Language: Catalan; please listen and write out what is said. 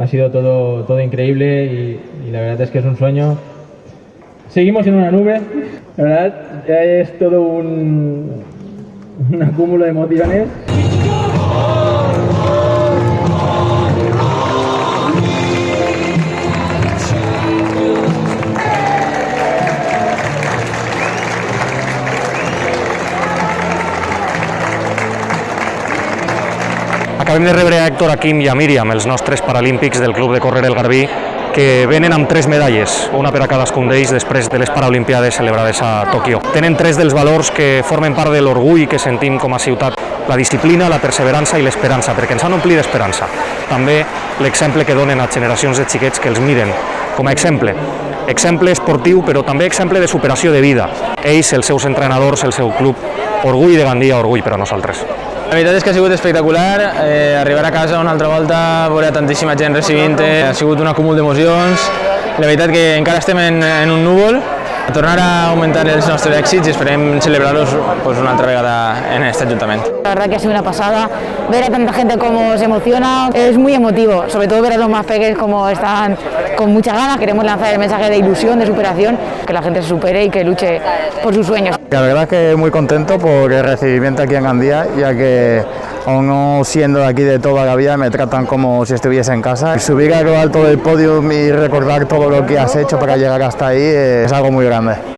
ha sido todo increíble y la verdad es que es un sueño. Seguimos en una nube, la verdad es todo un acúmulo de emociones. Acabem de rebre a Héctor, a Quim i a Míriam, els nostres paralímpics del Club de Córrer el Garbí, que venen amb 3 medalles, una per a cadascun d'ells després de les Paralimpiades celebrades a Tòquio. Tenen 3 dels valors que formen part de l'orgull que sentim com a ciutat: la disciplina, la perseverança i l'esperança, perquè ens han omplit d'esperança. També l'exemple que donen a generacions de xiquets que els miren com a exemple. Exemple esportiu, però també exemple de superació de vida. Ells, els seus entrenadors, el seu club, orgull de Gandia, orgull per a nosaltres. La veritat és que ha sigut espectacular, arribar a casa una altra volta, veure tanttíssima gent recibint-te, ha sigut un acúmul d'emocions. La veritat que encara estem en un núvol, a tornar a augmentar els nostres èxits i esperem celebrar-los una altra vegada en este Ajuntament. La verdad que ha sido una pasada, ver a tanta gente cómo se emociona, es muy emotivo, sobre todo ver a los más pequeños como están con muchas ganas. Queremos lanzar el mensaje de ilusión, de superación, que la gente se supere y que luche por sus sueños. La verdad que muy contento por el recibimiento aquí en Gandía, ya que aún no siendo de aquí de toda la vida me tratan como si estuviese en casa. Subir a lo alto del podio y recordar todo lo que has hecho para llegar hasta ahí es algo muy grande.